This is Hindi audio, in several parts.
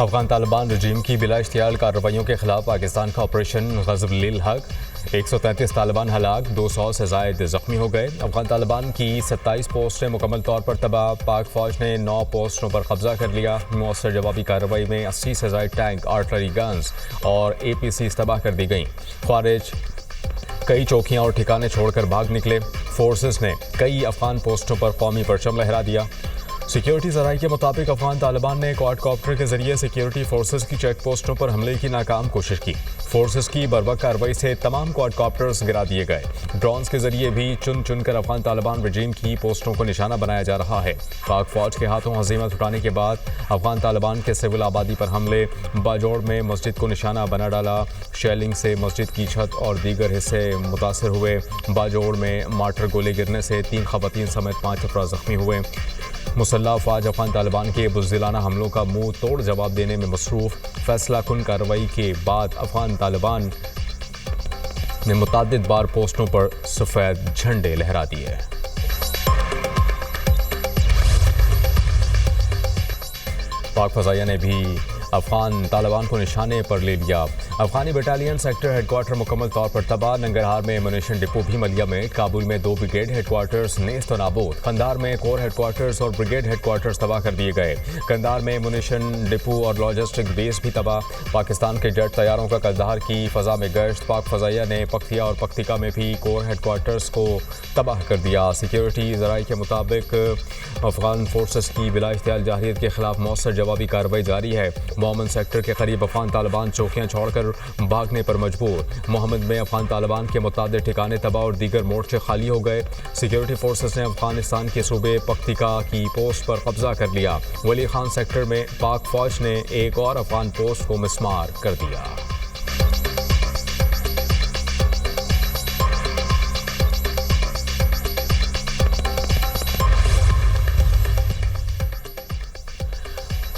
अफगान तालिबान रजीम की बिला इश्तियाल कार्रवाइयों के खिलाफ पाकिस्तान का ऑपरेशन ग़ज़व-ए-लिल हक, 133 तालिबान हलाक, 200 से ज़ायद ज़ख्मी हो गए। अफगान तालिबान की 27 पोस्टें मुकम्मल तौर पर तबाह, पाक फ़ौज ने 9 पोस्टों पर कब्जा कर लिया। मौसर जवाबी कार्रवाई में 80 से ज़ायद टैंक, आर्टलरी गन्स और APC तबाह कर दी गई। ख्वारिज कई चौकियां और ठिकाने छोड़कर भाग निकले। फोर्सेस ने कई अफगान पोस्टों पर कौमी परचम लहरा दिया। सिक्योरिटी ज़राए के मुताबिक अफगान तालिबान ने क्वाडकॉप्टर के जरिए सिक्योरिटी फोर्सेस की चेक पोस्टों पर हमले की नाकाम कोशिश की। फोर्सेस की बर्वक कार्रवाई से तमाम क्वाडकॉप्टर्स गिरा दिए गए। ड्रोन्स के जरिए भी चुन चुनकर अफगान तालिबान रजीम की पोस्टों को निशाना बनाया जा रहा है। पाक फौज के हाथों हज़ीमत उठाने के बाद अफगान तालिबान के सिविल आबादी पर हमले, बाजोड़ में मस्जिद को निशाना बना डाला। शेलिंग से मस्जिद की छत और दीगर हिस्से मुतासर हुए। बाजोड़ में मार्टर गोले गिरने से 3 ख़वातीन समेत 5 अफराद ज़ख्मी हुए। मुसल्लह अफवाज अफगान तालिबान के बुज़दिलाना हमलों का मुंह तोड़ जवाब देने में मसरूफ़। फैसला कुन कार्रवाई के बाद अफगान तालिबान ने मुतअद्दिद बार पोस्टों पर सफ़ेद झंडे लहरा दिए। पाक फ़ज़ाइया ने भी अफगान तालिबान को निशाने पर ले लिया। अफगानी बटालियन सेक्टर हेडक्वार्टर मुकम्मल तौर पर तबाह। नंगरहार में एमुनेशन डिपो भी मलिया में। काबुल में 2 ब्रिगेड हेडक्वार्टर्स नेस्त नाबूद। कंधार में कोर हेडक्वार्टर्स और ब्रिगेड हेडक्वार्टर्स तबाह कर दिए गए। कंधार में एमुनेशन डिपो और लॉजिस्टिक बेस भी तबाह। पाकिस्तान के जेट तैयारों का कंधार की फ़ज़ा में गश्त। पाक फ़ज़ाइया ने पख्तिया और पख्तिका में भी कोर हेडक्वार्टर्स को तबाह कर दिया। सिक्योरिटी ज़राए के मुताबिक अफगान फोर्सेस की बिला इख्तियार जाहिरियत के खिलाफ मौसर जवाबी कार्रवाई जारी है। मोहम्मद सेक्टर के करीब अफगान तालिबान चौकियां छोड़कर भागने पर मजबूर। मोहम्मद में अफगान तालिबान के मुतादिद ठिकाने तबाह और दीगर मोर्चे खाली हो गए। सिक्योरिटी फोर्सेस ने अफगानिस्तान के सूबे पख्तिका की पोस्ट पर कब्जा कर लिया। वली खान सेक्टर में पाक फौज ने एक और अफगान पोस्ट को मिसमार कर दिया।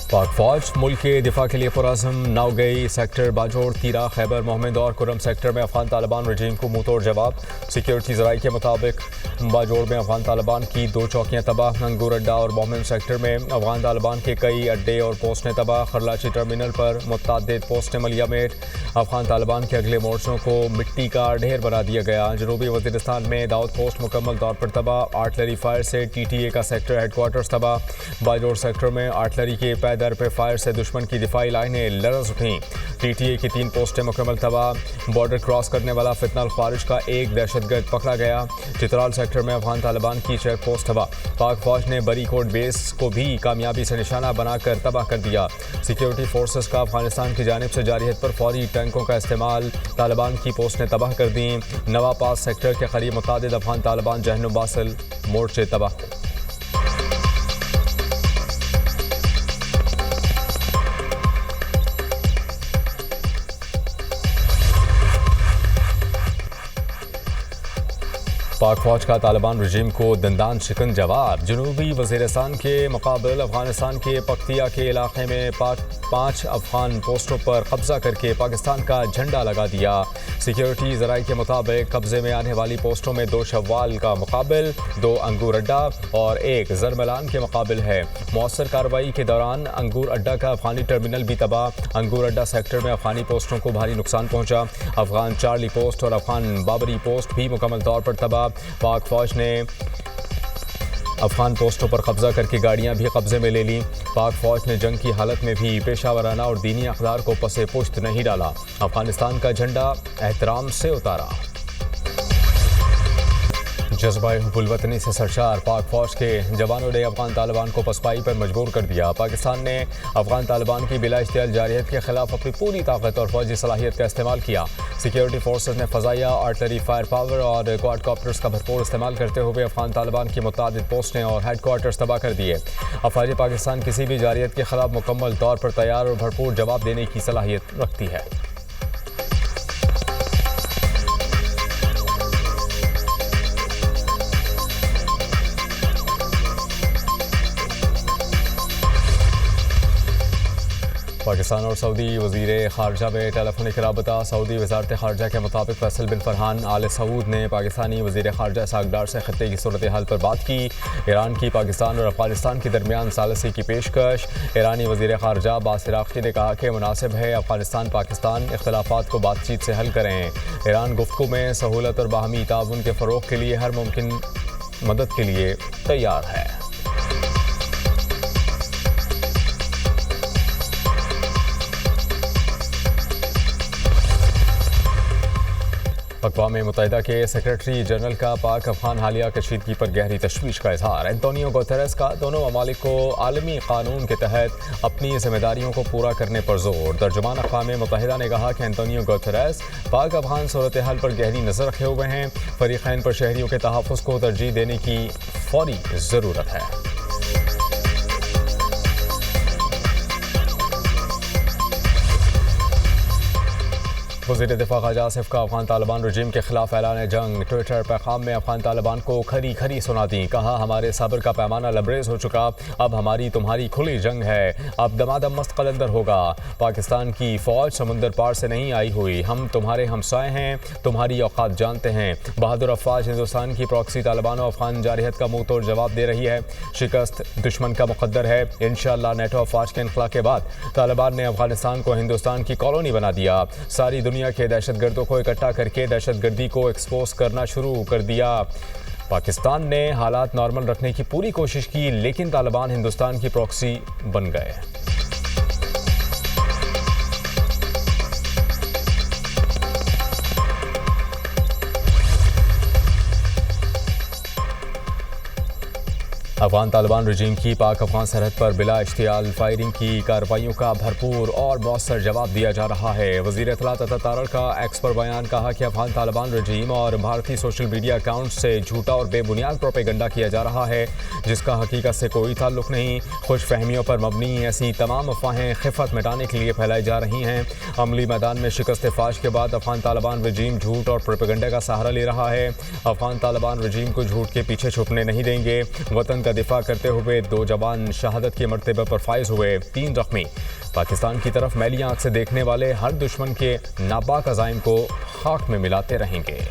पाक फौज मुल्क के दिफा के लिए पुरअज़्म। नौगई सेक्टर, बाजोड़, तीरा, खैबर मोहम्मद और कुरम सेक्टर में अफगान तालिबान रजीम को मुंह तोड़ जवाब। सिक्योरिटी ज़राए के मुताबिक बाजोड़ में अफगान तालिबान की 2 चौकियां तबाह। अंगूर अड्डा और मोहम्मद सेक्टर में अफगान तालिबान के कई अड्डे और पोस्टें तबाह। खरलाची टर्मिनल पर मुतअद्दिद पोस्टें मलिया में। अफगान तालिबान के अगले मोर्चों को मिट्टी का ढेर बना दिया गया। जनूबी वज़ीरिस्तान में दाऊद पोस्ट मुकम्मल तौर पर तबाह। आर्टलरी फायर से TTA का सेक्टर हेडक्वार्टर्स तबाह। बाजोड़ सेक्टर में आर्टलरी के पैदर पे फायर से दुश्मन की दिफाई लाइनें लरज़ उठीं। TTA की 3 पोस्टें मुकम्मल तबाह। बॉर्डर क्रॉस करने वाला फितनल ख्वारिज का एक दहशतगर्द पकड़ा गया। चित्राल सेक्टर में अफगान तालिबान की चेक पोस्ट तबाह। पाक फौज ने बरी कोट बेस को भी कामयाबी से निशाना बनाकर तबाह कर दिया। सिक्योरिटी फोर्सेस का अफगानिस्तान की जानिब से जारियत पर फौरी टैंकों का इस्तेमाल। तालिबान की पोस्टें तबाह कर दी। नवापास सेक्टर के करीब मुतअद्दिद अफगान तालिबान जहनुम बासिल मोर्चे तबाह। पाक फौज का तालिबान रजीम को दंदान शिकन जवाब। जनूबी वज़ीरिस्तान के मुकाबले अफगानिस्तान के पख्तिया के इलाके में 5 अफगान पोस्टों पर कब्जा करके पाकिस्तान का झंडा लगा दिया। सिक्योरिटी ज़राए के मुताबिक कब्जे में आने वाली पोस्टों में 2 शव्वाल का मुकाबिल, 2 अंगूर अड्डा और 1 ज़रमलान के मुकाबिल है। मौसर कार्रवाई के दौरान अंगूर अड्डा का अफगानी टर्मिनल भी तबाह। अंगूर अड्डा सेक्टर में अफगानी पोस्टों को भारी नुकसान पहुंचा। अफगान चार्ली पोस्ट और अफगान बाबरी पोस्ट भी मुकम्मल तौर पर तबाह। पाक फौज ने अफगान पोस्टों पर कब्जा करके गाड़ियां भी कब्जे में ले लीं। पाक फौज ने जंग की हालत में भी पेशावराना और दीनी अक़दार को पसे पुश्त नहीं डाला। अफगानिस्तान का झंडा एहतराम से उतारा। जज्बा हुब्बुल वतनी से सरशार पाक फौज के जवानों ने अफगान तालिबान को पसपाई पर मजबूर कर दिया। पाकिस्तान ने अफगान तालिबान की बिला इख्तियार जारियत के खिलाफ अपनी पूरी ताकत और फौजी सलाहियत का इस्तेमाल किया। सिक्योरिटी फोर्सेस ने फ़ज़ाइया, आर्टलरी, फायर पावर और क्वाडकॉप्टर्स का भरपूर इस्तेमाल करते हुए अफगान तालिबान की मुतअद्दिद पोस्टें और हेडक्वार्टर्स तबाह कर दिए। अफवाज पाकिस्तान किसी भी जारियत के खिलाफ मुकम्मल तौर पर तैयार और भरपूर जवाब देने की सलाहियत रखती है। पाकिस्तान और सऊदी वज़ीर ख़ारजा में टेलीफोनिक राबता। सऊदी वज़ारत ख़ारजा के मुताबिक फैसल बिन फरहान आल सऊद ने पाकिस्तानी वज़ीर ख़ारजा इसहाक़ डार से ख़त्ते की सूरत हाल पर बात की। ईरान की पाकिस्तान और अफ़गानिस्तान के दरमियान सालसी की पेशकश। ईरानी वज़ीर ख़ारजा अब्बास इराक़ी ने कहा कि मुनासिब है अफ़गानिस्तान पाकिस्तान इख्तिलाफ़ात को बातचीत से हल करें। ईरान गुफ्तगू में सहूलत और बाहमी ताउन के फ़रोग़ के लिए हर मुमकिन मदद के लिए तैयार है। अक़वाम मुत्तहिदा के सेक्रेटरी जनरल का पाक अफ़गान हालिया कशीदगी पर गहरी तशवीश का इज़हार। एंटोनियो गुतेरेस का दोनों ममालिक को आलमी कानून के तहत अपनी जिम्मेदारियों को पूरा करने पर जोर। तर्जुमान अक़वाम मुत्तहिदा ने कहा कि एंटोनियो गुतेरेस पाक अफ़गान सूरत हाल पर गहरी नज़र रखे हुए हैं। फ़रीक़ैन पर शहरियों के तहफ़्फ़ुज़ को तरजीह देने की फ़ौरी ज़रूरत है। वज़ीर दिफ़ा ख़ारजा आसिफ का अफ़गान तालिबान रजीम के खिलाफ ऐलान जंग। ट्विटर पैगाम में अफ़गान तालिबान को खरी खरी सुना दी। कहा हमारे सब्र का पैमाना लबरेज हो चुका, अब हमारी तुम्हारी खुली जंग है। अब दमादम मस्त कलंदर होगा। पाकिस्तान की फ़ौज समुंदर पार से नहीं आई हुई, हम तुम्हारे हमसाए हैं, तुम्हारी औकात जानते हैं। बहादुर अफ़वाज हिंदुस्तान की प्रॉक्सी तालिबान और अफ़गान जारहियत का मुँह तोड़ जवाब दे रही है। शिकस्त दुश्मन का मुक़द्दर है। इंशाअल्लाह नेटो अफ़वाज के इनख़ला के बाद तालिबान ने अफ़गानिस्तान को हिंदुस्तान की कॉलोनी बना दिया। सारी दुनिया के दहशतगर्दों को इकट्ठा करके दहशतगर्दी को एक्सपोज करना शुरू कर दिया। पाकिस्तान ने हालात नॉर्मल रखने की पूरी कोशिश की, लेकिन तालिबान हिंदुस्तान की प्रॉक्सी बन गए। अफ़गान तालिबान रजीम की पाक अफ़गान सरहद पर बिला इश्तियाल फायरिंग की कार्रवाइयों का भरपूर और मौसर जवाब दिया जा रहा है। वज़ीर इत्तलात अता तारड़ का एक्स पर बयान। कहा कि अफ़गान तालिबान रजीम और भारतीय सोशल मीडिया अकाउंट से झूठा और बेबुनियाद प्रोपेगंडा किया जा रहा है, जिसका हकीकत से कोई ताल्लुक़ नहीं। खुश फहमियों पर मबनी ऐसी तमाम अफवाहें खिफ़त मिटाने के लिए फैलाई जा रही हैं। अमली मैदान में शिकस्त फाश के बाद अफ़गान तालिबान रजीम झूठ और प्रोपेगंडा का सहारा ले रहा है। अफ़गान तालिबान रजीम को झूठ के पीछे छुपने नहीं देंगे। वतन का दिफा करते हुए 2 जवान शहादत के मर्तबे पर फाइज हुए, 3 ज़ख्मी। पाकिस्तान की तरफ मैली आंख से देखने वाले हर दुश्मन के नापाक अज़ाइम को खाक में मिलाते रहेंगे।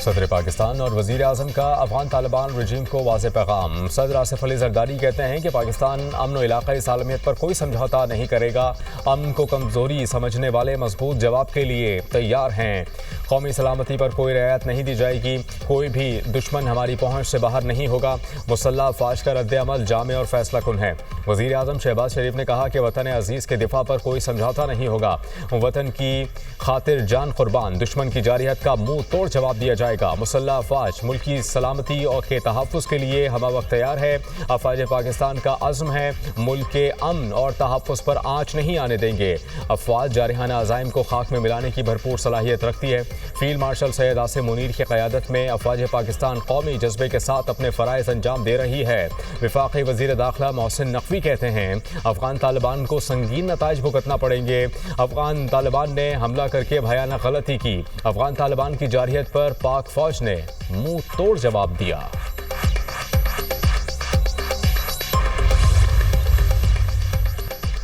सदर पाकिस्तान और वज़ीर आज़म का अफ़गान तालिबान रजीम को वाज़ेह पैगाम। सदर आसिफ अली ज़रदारी कहते हैं कि पाकिस्तान अमन और इलाक़ाई सालमियत पर कोई समझौता नहीं करेगा। अमन को कमज़ोरी समझने वाले मजबूत जवाब के लिए तैयार हैं। कौमी सलामती पर कोई रियायत नहीं दी जाएगी। कोई भी दुश्मन हमारी पहुँच से बाहर नहीं होगा। मुसल्लह अफ़वाज का रद्द अमल जामे और फैसला कुन है। वज़ीर आज़म शहबाज शरीफ ने कहा कि वतन अज़ीज़ के दिफा पर कोई समझौता नहीं होगा। वतन की खातिर जान कुर्बान, दुश्मन की जारहियत का मुँह तोड़ जवाब दिया जाएगा। मुसल्लह अफ़वाज मुल्क की सलामती और के तहफ़्फ़ुज़ के लिए हम वक्त तैयार है। अफ़वाज पाकिस्तान का अज़्म है, मुल्क के अमन और तहफ़्फ़ुज़ पर आँच नहीं आने देंगे। अफ़वाज जारहाना अज़ाइम को खाक में मिलाने की भरपूर सलाहियत रखती है। फील्ड मार्शल सैयद आसिम मुनीर की क़यादत में अफ़वाज पाकिस्तान कौमी जज्बे के साथ अपने फ़राइज़ अंजाम दे रही है। वफ़ाक़ी वज़ीर दाखिला मोहसिन नक़वी कहते हैं अफ़गान तालिबान को संगीन नताइज भुगतना पड़ेंगे। अफ़गान तालिबान ने हमला करके भयानक गलती की। अफ़गान तालिबान की जारहियत पर पाक फ़ौज ने मुंह तोड़ जवाब दिया।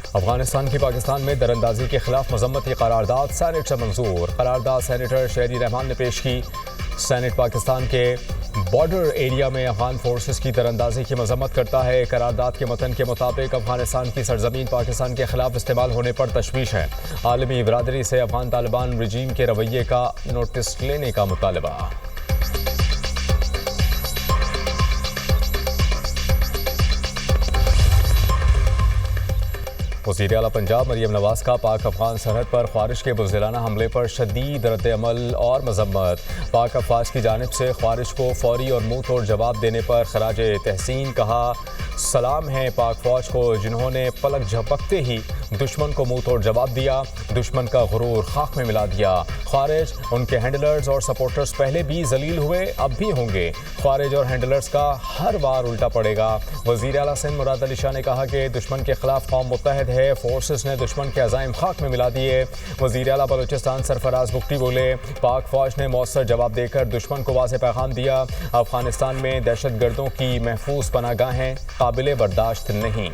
अफगानिस्तान की पाकिस्तान में दरअंदाजी के खिलाफ मजम्मती करारदाद सेनेट से मंजूर। करारदाद सेनेटर शहरी रहमान ने पेश की। सेनेट पाकिस्तान के बॉर्डर एरिया में अफगान फोर्सेस की दरअंदाजी की मजम्मत करता है। करारदाद के मतन के मुताबिक अफगानिस्तान की सरजमीन पाकिस्तान के खिलाफ इस्तेमाल होने पर तशवीश है। आलमी बरादरी से अफगान तालिबान रजीम के रवैये का नोटिस लेने का मुतालबा। वज़ीर आला पंजाब मरियम नवाज का पाक अफगान सरहद पर ख्वारिश के बुज़दिलाना हमले पर शदीद रद्द-ए-अमल और मजम्मत। पाक अफवाज की जानिब से ख्वारिश को फौरी और मुंह तोड़ जवाब देने पर खराज तहसीन। कहा सलाम है पाक फौज को जिन्होंने पलक झपकते ही दुश्मन को मुंह तोड़ जवाब दिया, दुश्मन का गुरूर खाक में मिला दिया। ख्वारिज, उनके हैंडलर्स और सपोर्टर्स पहले भी जलील हुए, अब भी होंगे। ख्वारिज और हैंडलर्स का हर बार उल्टा पड़ेगा। वज़ीर आला सिंध मुराद अली शाह ने कहा कि दुश्मन के खिलाफ कौम मुत्तहद है, फोर्सेस ने दुश्मन के अज़ाइम खाक में मिला दिए। वज़ीर आला बलूचिस्तान सरफराज बुख्ती बोले, पाक फौज ने मौसर जवाब देकर दुश्मन को वाज़ेह पैगाम दिया, अफगानिस्तान में दहशत गर्दों की महफूज पनाहगाहें काबिल बर्दाश्त नहीं।